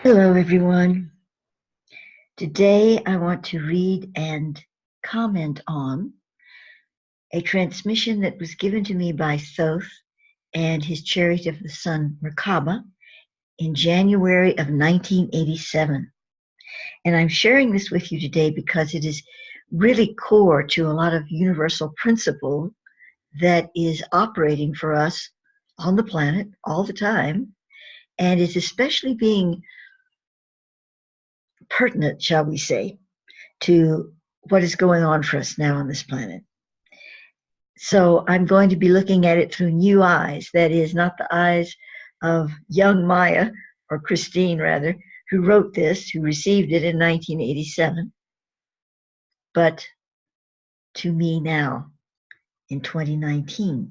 Hello, everyone. Today I want to read and comment on a transmission that was given to me by Thoth and his Chariot of the Sun, Merkaba, in January of 1987. And I'm sharing this with you today because it is really core to a lot of universal principle that is operating for us on the planet all the time, and is especially being pertinent, shall we say, to what is going on for us now on this planet. So I'm going to be looking at it through new eyes. That is, not the eyes of young Maya, or Christine rather, who wrote this, who received it in 1987, but to me now in 2019.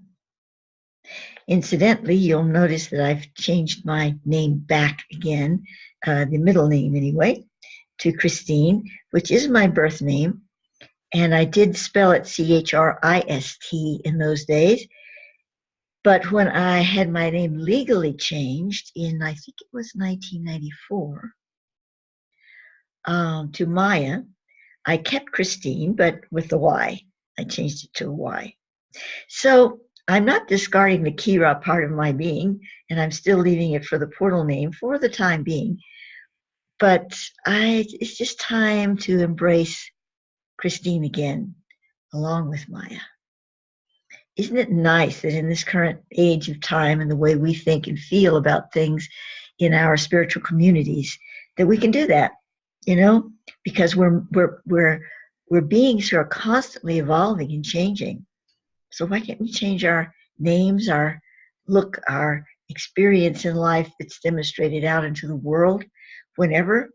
Incidentally, you'll notice that I've changed my name back again, the middle name anyway, to Christine, which is my birth name. And I did spell it Christ in those days. But when I had my name legally changed in, I think it was 1994, to Maya, I kept Christine, but with the Y. I changed it to a Y. So I'm not discarding the Kyi'Ra part of my being, and I'm still leaving it for the portal name for the time being. But it's just time to embrace Christine again, along with Maya. Isn't it nice that in this current age of time and the way we think and feel about things in our spiritual communities, that we can do that, because we're beings who are constantly evolving and changing. So why can't we change our names, our look, our experience in life that's demonstrated out into the world whenever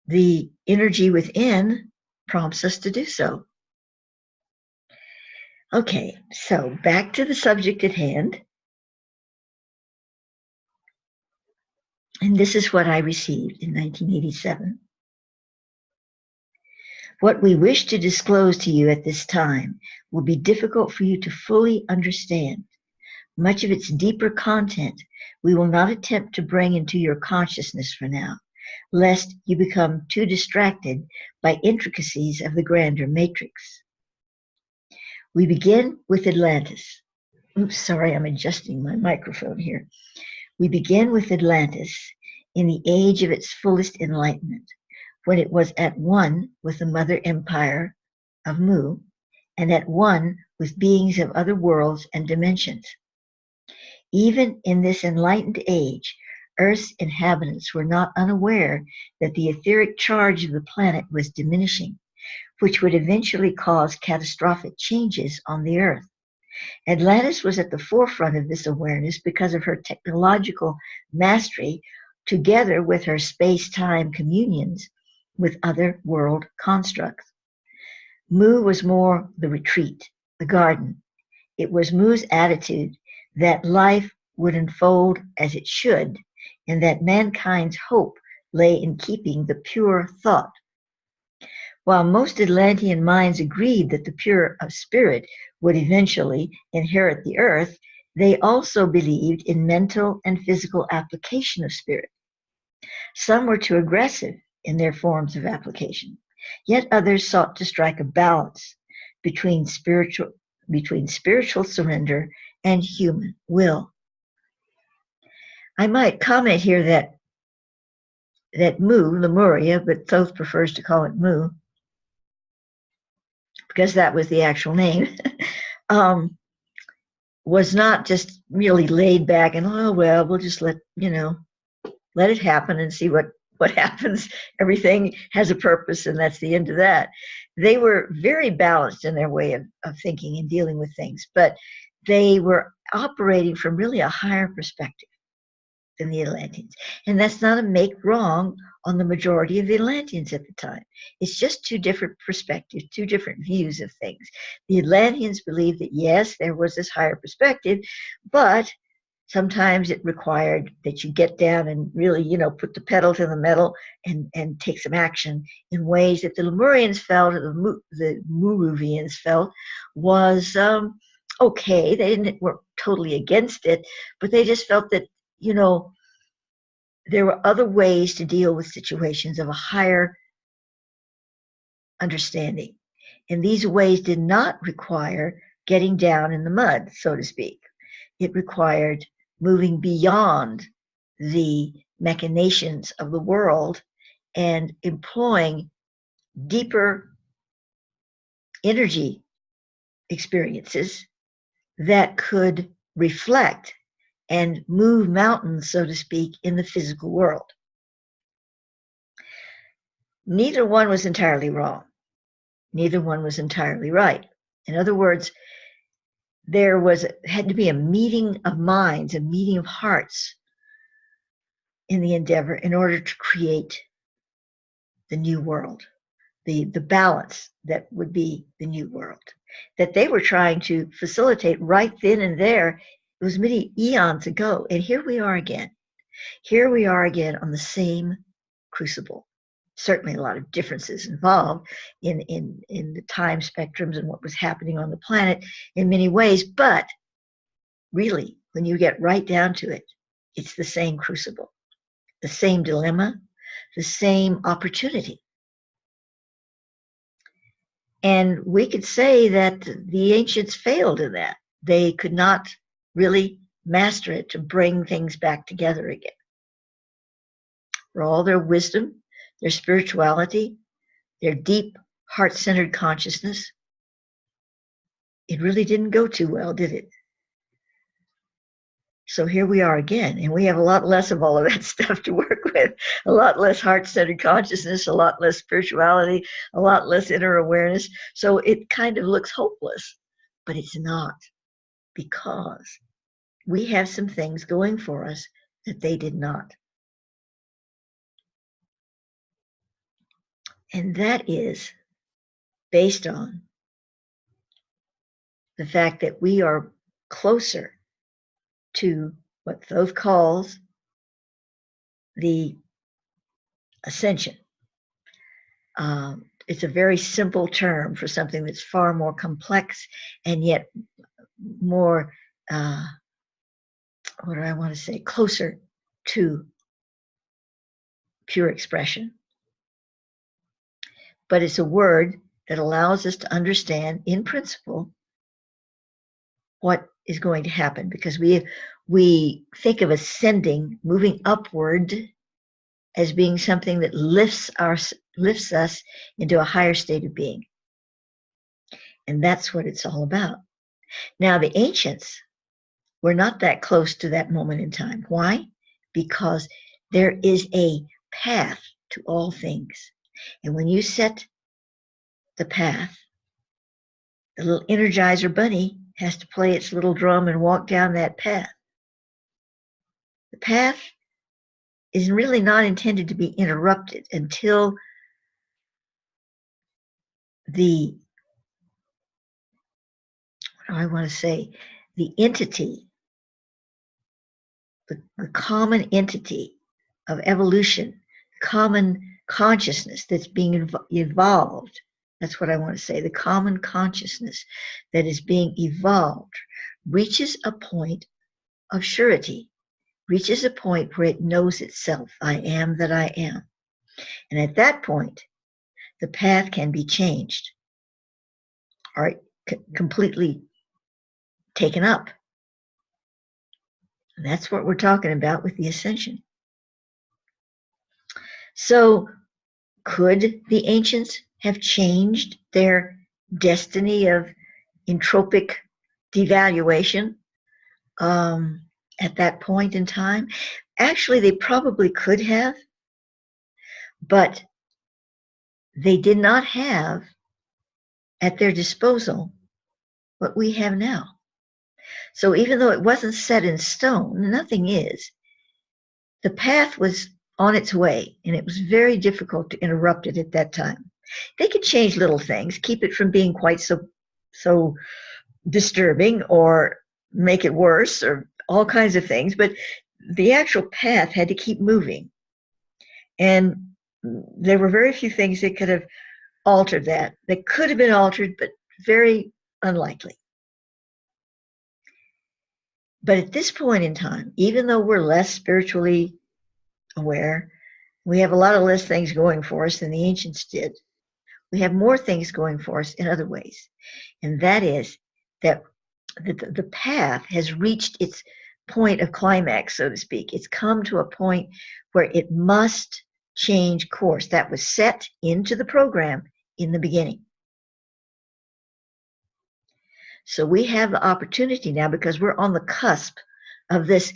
the energy within prompts us to do so? Okay, so back to the subject at hand. And this is what I received in 1987. What we wish to disclose to you at this time will be difficult for you to fully understand. Much of its deeper content we will not attempt to bring into your consciousness for now, lest you become too distracted by intricacies of the grander matrix. We begin with Atlantis. Oops, sorry, I'm adjusting my microphone here. We begin with Atlantis in the age of its fullest enlightenment, when it was at one with the mother empire of Mu, and at one with beings of other worlds and dimensions. Even in this enlightened age, Earth's inhabitants were not unaware that the etheric charge of the planet was diminishing, which would eventually cause catastrophic changes on the Earth. Atlantis was at the forefront of this awareness because of her technological mastery, together with her space-time communions with other world constructs. Mu was more the retreat, the garden. It was Mu's attitude that life would unfold as it should, and that mankind's hope lay in keeping the pure thought. While most Atlantean minds agreed that the pure of spirit would eventually inherit the earth, they also believed in mental and physical application of spirit. Some were too aggressive in their forms of application, yet others sought to strike a balance between spiritual surrender and human will. I might comment here that Mu, Lemuria, but Thoth prefers to call it Mu, because that was the actual name, was not just really laid back and, oh, well, we'll just let it happen and see what happens. Everything has a purpose, and that's the end of that. They were very balanced in their way of thinking and dealing with things, but they were operating from really a higher perspective than the Atlanteans. And that's not a make wrong on the majority of the Atlanteans at the time. It's just two different perspectives, two different views of things. The Atlanteans believed that, yes, there was this higher perspective, but sometimes it required that you get down and really, put the pedal to the metal and take some action in ways that the Lemurians felt, or the Muruvians felt, was okay. They weren't totally against it, but they just felt that, there were other ways to deal with situations of a higher understanding. And these ways did not require getting down in the mud, so to speak. It required moving beyond the machinations of the world and employing deeper energy experiences that could reflect and move mountains, so to speak, in the physical world. Neither one was entirely wrong. Neither one was entirely right. In other words, there had to be a meeting of minds, a meeting of hearts in the endeavor in order to create the new world, the balance that would be the new world, that they were trying to facilitate right then and there. It was many eons ago. And here we are again. Here we are again on the same crucible. Certainly a lot of differences involved in the time spectrums and what was happening on the planet in many ways. But really, when you get right down to it, it's the same crucible, the same dilemma, the same opportunity. And we could say that the ancients failed in that. They could not really master it to bring things back together again. For all their wisdom, their spirituality, their deep heart-centered consciousness, it really didn't go too well, did it? So here we are again, and we have a lot less of all of that stuff to work with, a lot less heart-centered consciousness, a lot less spirituality, a lot less inner awareness. So it kind of looks hopeless, but it's not, because we have some things going for us that they did not. And that is based on the fact that we are closer to what Thoth calls the ascension. It's a very simple term for something that's far more complex and yet more, what do I want to say, closer to pure expression. But it's a word that allows us to understand, in principle, what is going to happen, because we think of ascending, moving upward, as being something that lifts us into a higher state of being. And that's what it's all about. Now, the ancients were not that close to that moment in time. Why? Because there is a path to all things. And when you set the path, the little Energizer bunny has to play its little drum and walk down that path. The path is really not intended to be interrupted until the, what do I want to say, the entity, the common entity of evolution, common consciousness that's being evolved. That's what I want to say. The common consciousness that is being evolved reaches a point of surety, reaches a point where it knows itself. I am that I am. And at that point, the path can be changed or completely taken up. And that's what we're talking about with the ascension. So could the ancients have changed their destiny of entropic devaluation at that point in time? Actually, they probably could have, but they did not have at their disposal what we have now. So even though it wasn't set in stone, nothing is, the path was on its way, and it was very difficult to interrupt it at that time. They could change little things, keep it from being quite so disturbing, or make it worse, or all kinds of things, but the actual path had to keep moving. And there were very few things that could have altered that. They could have been altered, but very unlikely. But at this point in time, even though we're less spiritually aware, we have a lot of less things going for us than the ancients did. We have more things going for us in other ways. And that is that the path has reached its point of climax, so to speak. It's come to a point where it must change course. That was set into the program in the beginning. So we have the opportunity now, because we're on the cusp of this,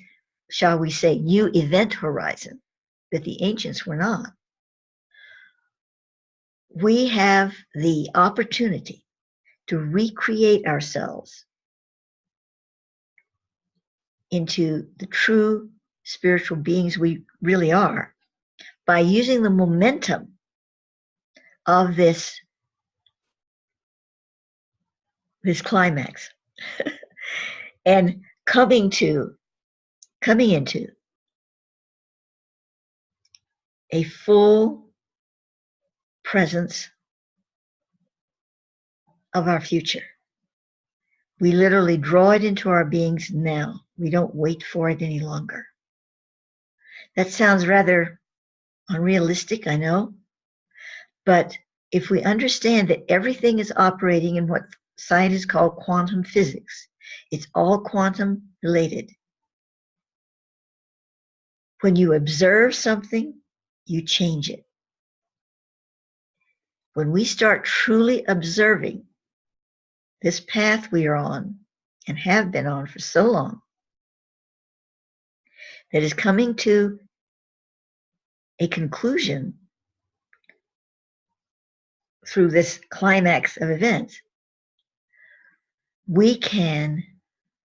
shall we say, new event horizon that the ancients were not. We have the opportunity to recreate ourselves into the true spiritual beings we really are by using the momentum of this climax and coming into a full presence of our future. We literally draw it into our beings now. We don't wait for it any longer. That sounds rather unrealistic, I know, but if we understand that everything is operating in what scientists call quantum physics, it's all quantum related. When you observe something, you change it. When we start truly observing this path we are on and have been on for so long, that is coming to a conclusion through this climax of events, we can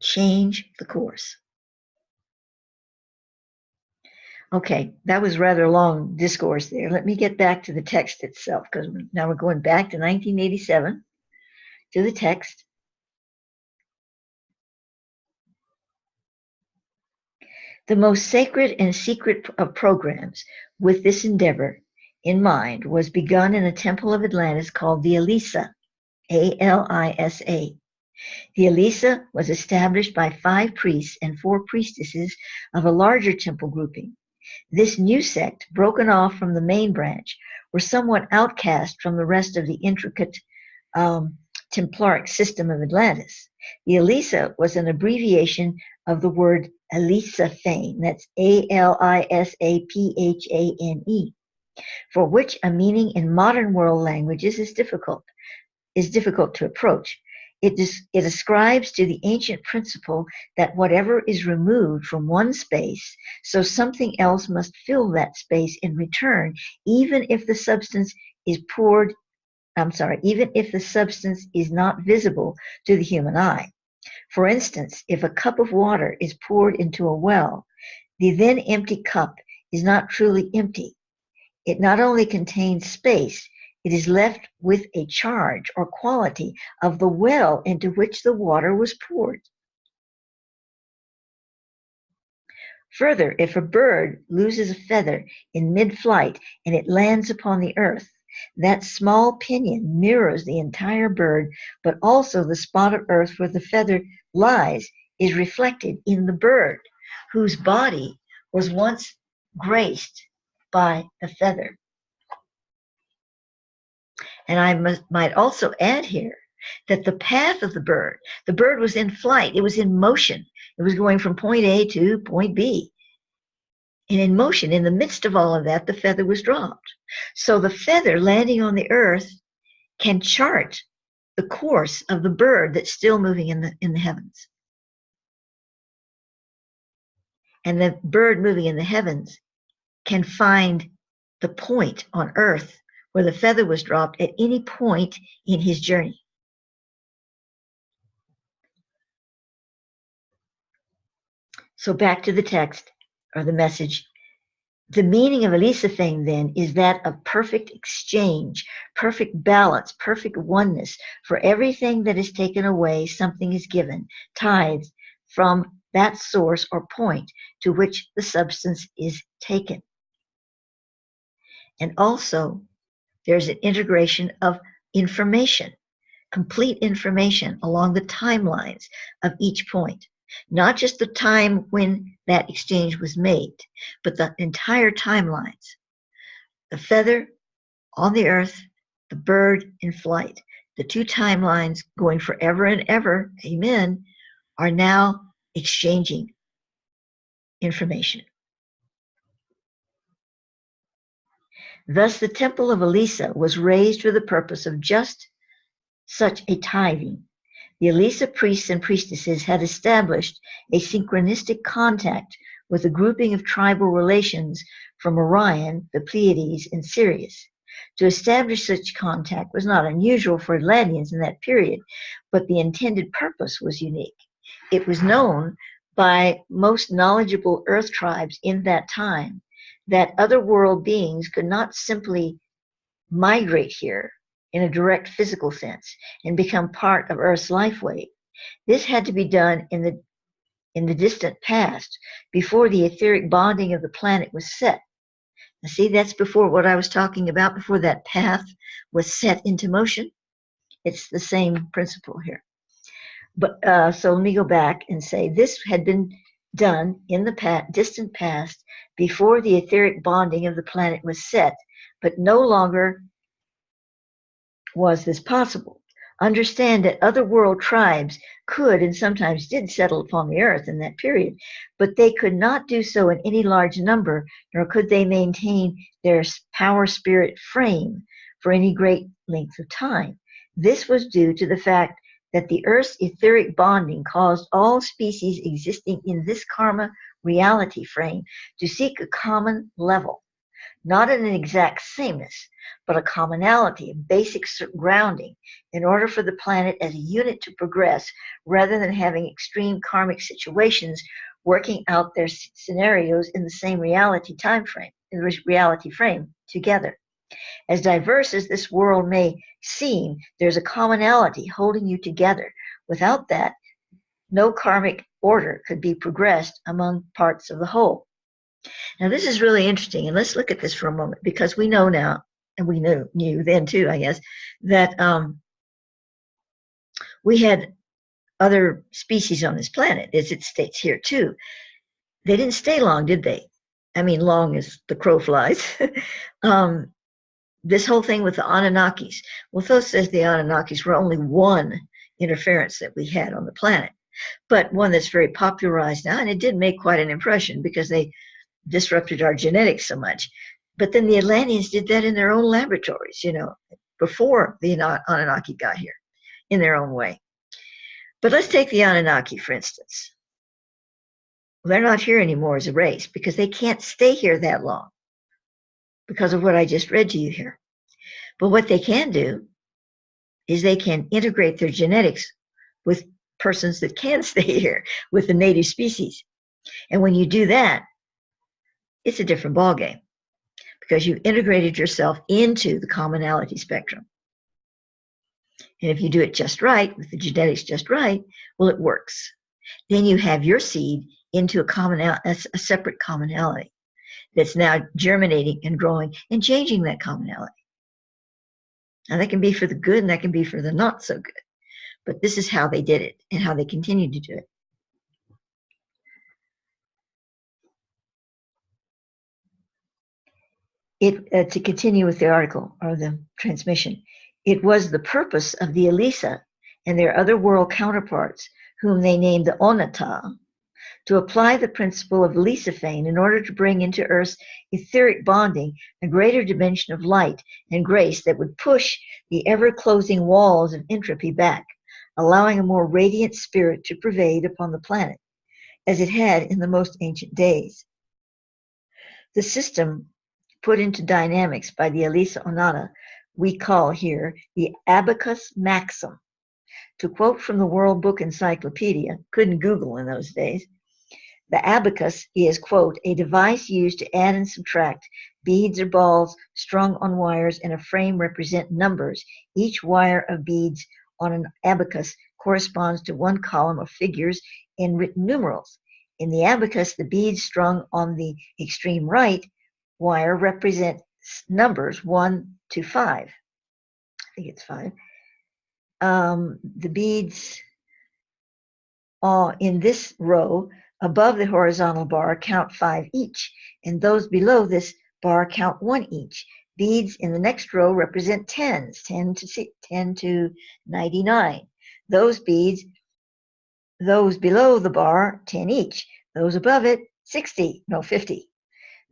change the course. Okay, that was rather a long discourse there. Let me get back to the text itself, because now we're going back to 1987 to the text. The most sacred and secret of programs with this endeavor in mind was begun in a temple of Atlantis called the Alisa, A-L-I-S-A. The Alisa was established by 5 priests and 4 priestesses of a larger temple grouping. This new sect, broken off from the main branch, were somewhat outcast from the rest of the intricate Templaric system of Atlantis. The Alisa was an abbreviation of the word Alisaphane, that's A-L-I-S-A-P-H-A-N-E, for which a meaning in modern world languages is difficult to approach. It ascribes to the ancient principle that whatever is removed from one space, so something else must fill that space in return, even if the substance is not visible to the human eye. For instance, if a cup of water is poured into a well, the then empty cup is not truly empty. It not only contains space, it is left with a charge or quality of the well into which the water was poured. Further, if a bird loses a feather in mid-flight and it lands upon the earth, that small pinion mirrors the entire bird, but also the spot of earth where the feather lies is reflected in the bird, whose body was once graced by the feather. And I might also add here that the path of the bird was in flight, it was in motion, it was going from point A to point B. And in motion, in the midst of all of that, the feather was dropped. So the feather landing on the earth can chart the course of the bird that's still moving in the heavens. And the bird moving in the heavens can find the point on earth where the feather was dropped at any point in his journey. So back to the text or the message. The meaning of Alisaphane then is that of perfect exchange, perfect balance, perfect oneness. For everything that is taken away, something is given, tithes from that source or point to which the substance is taken. And also, there's an integration of information, complete information along the timelines of each point. not just the time when that exchange was made, but the entire timelines. The feather on the earth, the bird in flight, the two timelines going forever and ever, amen, are now exchanging information. Thus, the temple of Elisa was raised for the purpose of just such a tithing. The Elisa priests and priestesses had established a synchronistic contact with a grouping of tribal relations from Orion, the Pleiades, and Sirius. To establish such contact was not unusual for Atlanteans in that period, but the intended purpose was unique. It was known by most knowledgeable Earth tribes in that time that other world beings could not simply migrate here in a direct physical sense and become part of Earth's life wave. This had to be done in the distant past, before the etheric bonding of the planet was set. Now, see, that's before what I was talking about, before that path was set into motion. It's the same principle here. But so let me go back and say this had been done in the distant past, before the etheric bonding of the planet was set, but no longer was this possible. Understand that other world tribes could and sometimes did settle upon the earth in that period, but they could not do so in any large number, nor could they maintain their power spirit frame for any great length of time. This was due to the fact that the earth's etheric bonding caused all species existing in this karma reality frame to seek a common level, not an exact sameness, but a commonality, a basic grounding, in order for the planet as a unit to progress, rather than having extreme karmic situations working out their scenarios in the same reality time frame, in the reality frame together. As diverse as this world may seem, there's a commonality holding you together. Without that, no karmic order could be progressed among parts of the whole. Now, this is really interesting, and let's look at this for a moment, because we know now, and we knew then too, I guess, that we had other species on this planet, as it states here too. They didn't stay long, did they? I mean, long as the crow flies. This whole thing with the Anunnakis. Well, Thoth says the Anunnakis were only one interference that we had on the planet, but one that's very popularized now, and it did make quite an impression because they disrupted our genetics so much. But then the Atlanteans did that in their own laboratories, before the Anunnaki got here, in their own way. But let's take the Anunnaki, for instance. They're not here anymore as a race because they can't stay here that long because of what I just read to you here. But what they can do is they can integrate their genetics with persons that can stay here, with the native species. And when you do that, it's a different ballgame because you integrated yourself into the commonality spectrum. And if you do it just right, with the genetics just right, well, it works. Then you have your seed into a separate commonality that's now germinating and growing and changing that commonality. Now, that can be for the good and that can be for the not so good. But this is how they did it and how they continue to do it. To continue with the article or the transmission, it was the purpose of the Elisa and their other world counterparts, whom they named the Onata, to apply the principle of Alisaphane in order to bring into Earth's etheric bonding a greater dimension of light and grace that would push the ever-closing walls of entropy back, allowing a more radiant spirit to pervade upon the planet, as it had in the most ancient days. The system put into dynamics by the Elisa Onata we call here the abacus maxim. To quote from the World Book Encyclopedia, couldn't Google in those days, the abacus is, quote, a device used to add and subtract beads or balls strung on wires in a frame represent numbers. Each wire of beads on an abacus corresponds to one column of figures in written numerals. In the abacus, the beads strung on the extreme right wire represent numbers 1 to 5. I think it's 5. The beads in this row above the horizontal bar count 5 each, and those below this bar count 1 each. Beads in the next row represent tens, 10 to 99. Those beads, those below the bar, 10 each. Those above it, 50.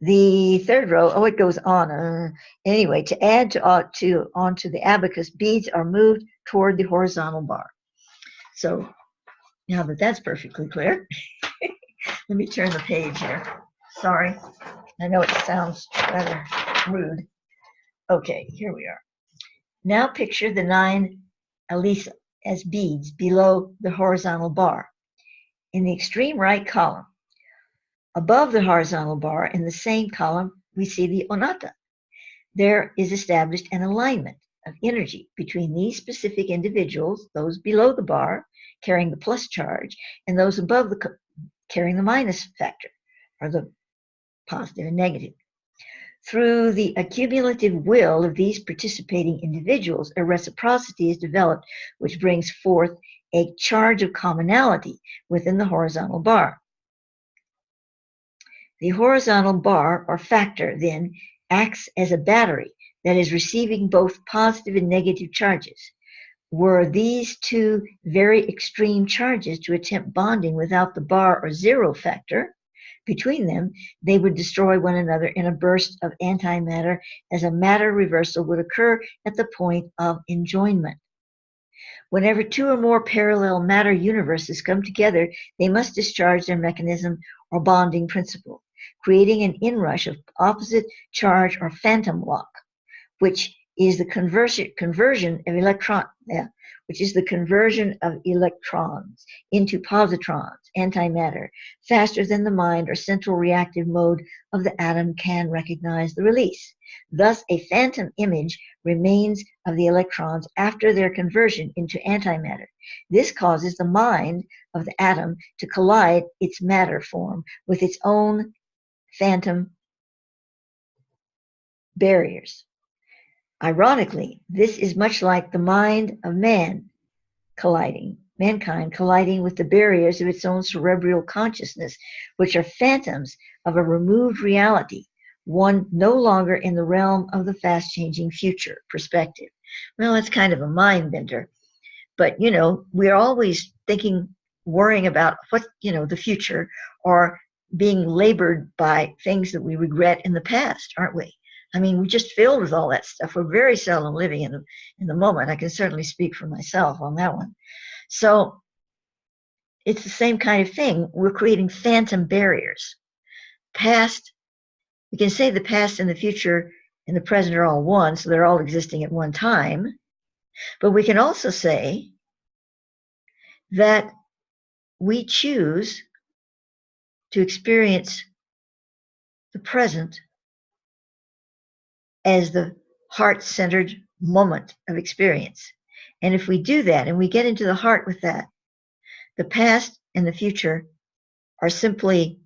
The third row, it goes on. Anyway, to add onto the abacus, beads are moved toward the horizontal bar. So now that that's perfectly clear, let me turn the page here. Sorry, I know it sounds rather rude. Okay, here we are. Now picture the 9 Alisa as beads below the horizontal bar. In the extreme right column, above the horizontal bar, in the same column, we see the Onata. There is established an alignment of energy between these specific individuals, those below the bar carrying the plus charge, and those above carrying the minus factor, or the positive and negative. Through the accumulative will of these participating individuals, a reciprocity is developed which brings forth a charge of commonality within the horizontal bar. The horizontal bar or factor then acts as a battery that is receiving both positive and negative charges. Were these two very extreme charges to attempt bonding without the bar or zero factor between them, they would destroy one another in a burst of antimatter, as a matter reversal would occur at the point of enjoyment. Whenever two or more parallel matter universes come together, they must discharge their mechanism or bonding principle, creating an inrush of opposite charge or phantom lock, which is the conversion of electrons into positrons, antimatter, faster than the mind or central reactive mode of the atom can recognize the release. Thus, a phantom image remains of the electrons after their conversion into antimatter. This causes the mind of the atom to collide its matter form with its own phantom barriers. Ironically, this is much like the mind of mankind colliding with the barriers of its own cerebral consciousness, which are phantoms of a removed reality, one no longer in the realm of the fast-changing future perspective. Well, it's kind of a mind bender, but we're always worrying about the future, or being labored by things that we regret in the past, aren't we? I mean, we're just filled with all that stuff. We're very seldom living in the moment. I can certainly speak for myself on that one. So it's the same kind of thing. We're creating phantom barriers. Past, we can say the past and the future and the present are all one, so they're all existing at one time. But we can also say that we choose to experience the present as the heart-centered moment of experience. And if we do that and we get into the heart with that, the past and the future are simply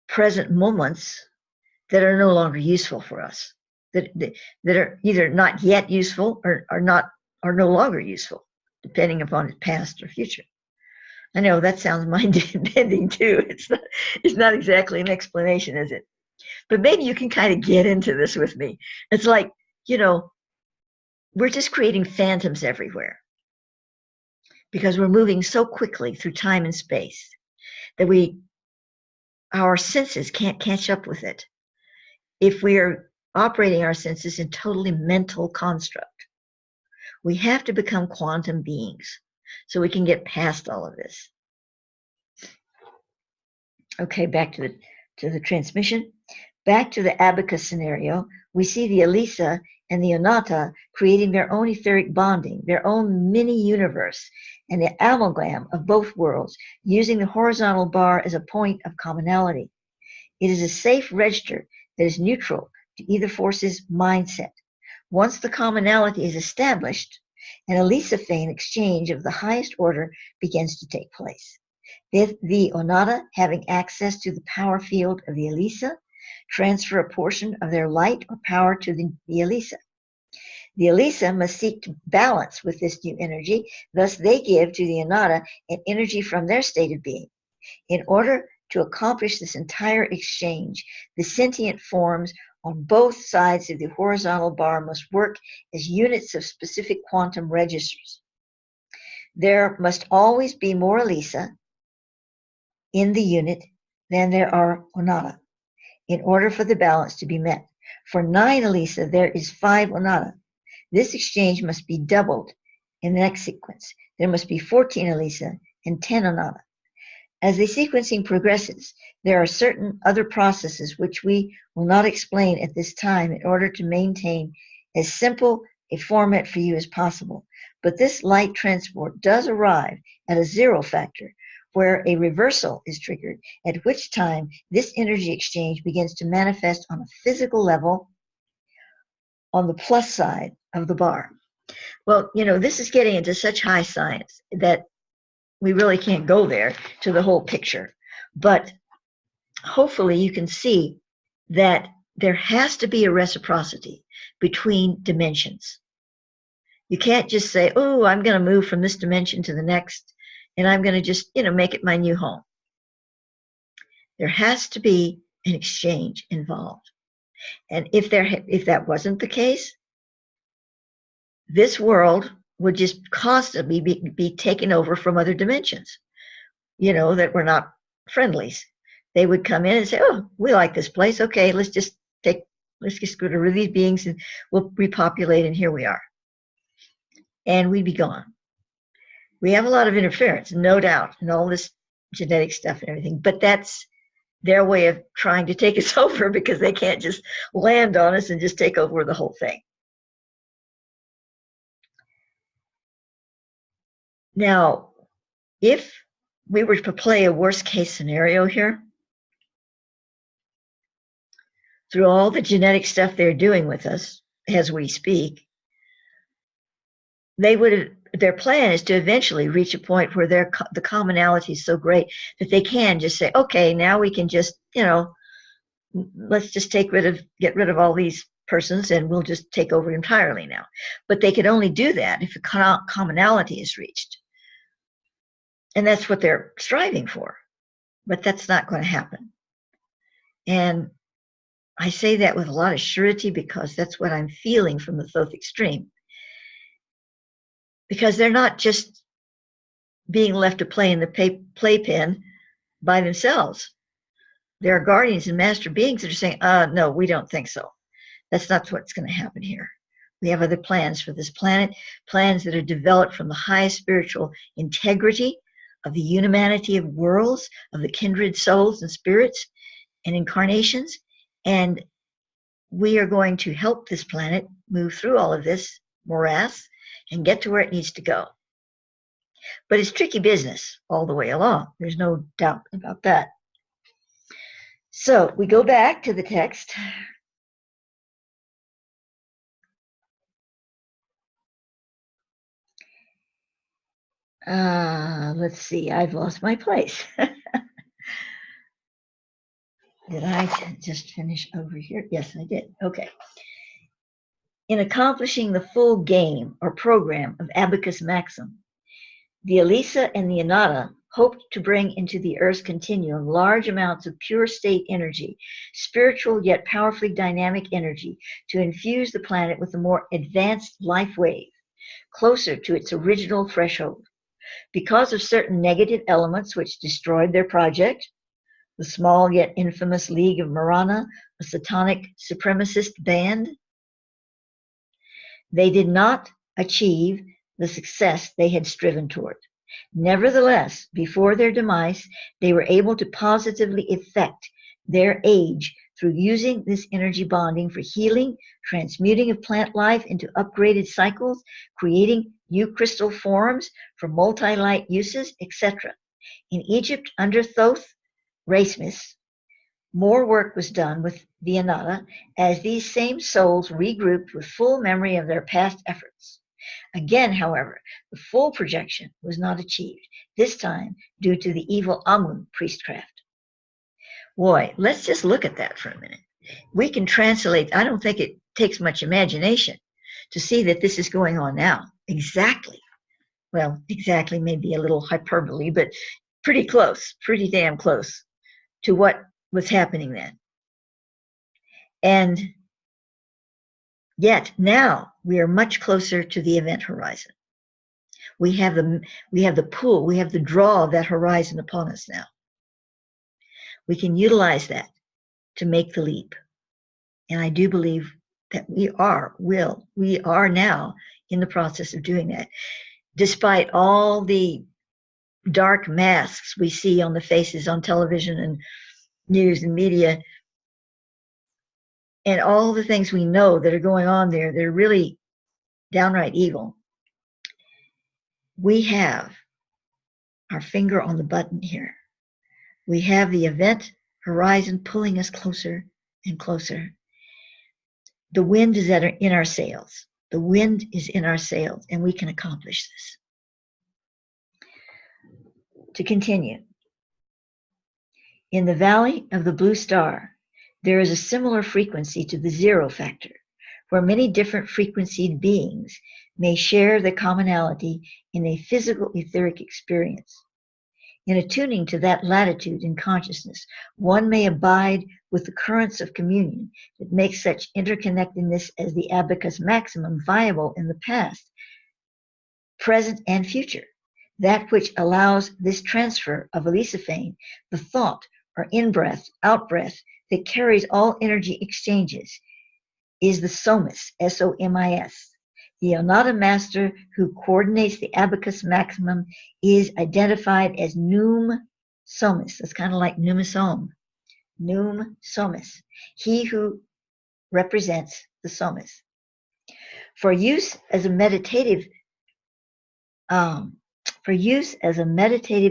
present moments that are no longer useful for us, that are either not yet useful or are no longer useful, depending upon its past or future. I know that sounds mind-bending too. It's not exactly an explanation, is it? But maybe you can kind of get into this with me. It's like, we're just creating phantoms everywhere because we're moving so quickly through time and space that our senses can't catch up with it. If we are operating our senses in totally mental construct, we have to become quantum beings so we can get past all of this. Okay, back to the transmission. Back to the abacus scenario, we see the Alisa and the Onata creating their own etheric bonding, their own mini-universe, and the amalgam of both worlds, using the horizontal bar as a point of commonality. It is a safe register that is neutral to either force's mindset. Once the commonality is established, an Alisaphane exchange of the highest order begins to take place. The Onata, having access to the power field of the Alisa, transfer a portion of their light or power to the Alisa. The Alisa must seek to balance with this new energy, thus they give to the Anata an energy from their state of being. In order to accomplish this entire exchange, the sentient forms on both sides of the horizontal bar must work as units of specific quantum registers. There must always be more Alisa in the unit than there are Onata in order for the balance to be met. For 9 Alisa, there is 5 Onata. This exchange must be doubled in the next sequence. There must be 14 Alisa and 10 Onata. As the sequencing progresses, there are certain other processes which we will not explain at this time in order to maintain as simple a format for you as possible. But this light transport does arrive at a zero factor, where a reversal is triggered, at which time this energy exchange begins to manifest on a physical level on the plus side of the bar. Well, this is getting into such high science that we really can't go there to the whole picture. But hopefully you can see that there has to be a reciprocity between dimensions. You can't just say, oh, I'm going to move from this dimension to the next, and I'm going to just, make it my new home. There has to be an exchange involved. And if that wasn't the case, this world would just constantly be taken over from other dimensions, that were not friendlies. They would come in and say, oh, we like this place. Okay, let's just get rid of these beings and we'll repopulate, and here we are. And we'd be gone. We have a lot of interference, no doubt, and all this genetic stuff and everything, but that's their way of trying to take us over, because they can't just land on us and just take over the whole thing. Now, if we were to play a worst case scenario here, through all the genetic stuff they're doing with us as we speak, their plan is to eventually reach a point where the commonality is so great that they can just say, okay, now we can just, let's just get rid of all these persons and we'll just take over entirely now. But they could only do that if a commonality is reached. And that's what they're striving for. But that's not going to happen. And I say that with a lot of surety because that's what I'm feeling from the Thoth extreme. Because they're not just being left to play in the playpen by themselves. There are guardians and master beings that are saying, no, we don't think so. That's not what's going to happen here. We have other plans for this planet, plans that are developed from the highest spiritual integrity of the humanity of worlds, of the kindred souls and spirits and incarnations. And we are going to help this planet move through all of this morass and get to where it needs to go. But it's tricky business all the way along. There's no doubt about that. So we go back to the text. Let's see, I've lost my place. Did I just finish over here? Yes, I did. Okay. In accomplishing the full game or program of Abacus Maxim, the Alisa and the Anata hoped to bring into the Earth's continuum large amounts of pure state energy, spiritual yet powerfully dynamic energy, to infuse the planet with a more advanced life wave, closer to its original threshold. Because of certain negative elements which destroyed their project, the small yet infamous League of Marana, a satanic supremacist band, they did not achieve the success they had striven toward. Nevertheless, before their demise, they were able to positively effect their age through using this energy bonding for healing, transmuting of plant life into upgraded cycles, creating new crystal forms for multi-light uses, etc. In Egypt, under Thoth Racemis, more work was done with the Anata as these same souls regrouped with full memory of their past efforts. Again, however, the full projection was not achieved, this time due to the evil Amun priestcraft. Boy, let's just look at that for a minute. We can translate, I don't think it takes much imagination to see that this is going on now. Exactly. Well, exactly may be a little hyperbole, but pretty close, pretty damn close to what was happening then. And yet now we are much closer to the event horizon. We have the pull, we have the draw of that horizon upon us now. We can utilize that to make the leap. And I do believe that we are now in the process of doing that. Despite all the dark masks we see on the faces on television and news and media, and all the things we know that are going on there, they're really downright evil. We have our finger on the button here. We have the event horizon pulling us closer and closer. The wind is in our sails. The wind is in our sails, and we can accomplish this. To continue, in the valley of the blue star, there is a similar frequency to the zero factor, where many different frequencied beings may share the commonality in a physical etheric experience. In attuning to that latitude in consciousness, one may abide with the currents of communion that make such interconnectedness as the abacus maximum viable in the past, present, and future. That which allows this transfer of Alisaphane, the thought or in-breath, out-breath that carries all energy exchanges, is the Somis, S-O-M-I-S. The Onada master who coordinates the abacus maximum is identified as Noum Somis. That's kind of like Numisome. Noum Somis. He who represents the Somis. For use as a meditative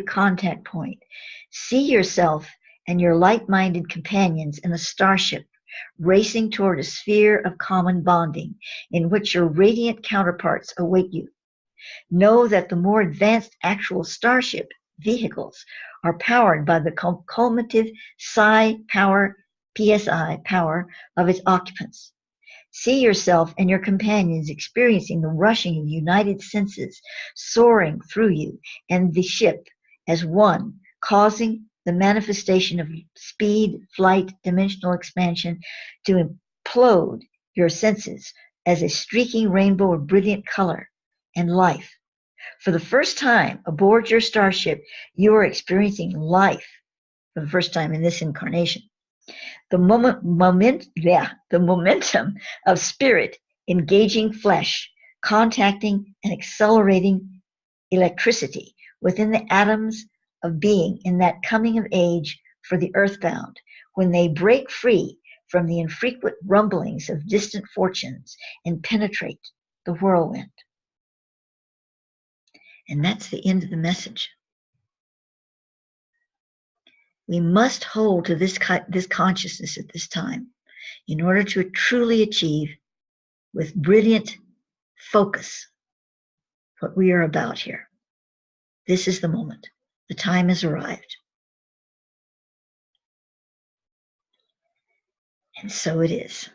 contact point, see yourself and your like-minded companions in a starship racing toward a sphere of common bonding in which your radiant counterparts await you. Know that the more advanced actual starship vehicles are powered by the cumulative psi power, PSI power of its occupants. See yourself and your companions experiencing the rushing of united senses soaring through you and the ship as one, causing the manifestation of speed, flight, dimensional expansion to implode your senses as a streaking rainbow of brilliant color and life. For the first time aboard your starship, you are experiencing life for the first time in this incarnation. The momentum of spirit engaging flesh, contacting and accelerating electricity within the atoms of being in that coming of age for the earthbound, when they break free from the infrequent rumblings of distant fortunes and penetrate the whirlwind. And that's the end of the message. We must hold to this consciousness at this time in order to truly achieve with brilliant focus what we are about here. This is the moment. The time has arrived. And so it is.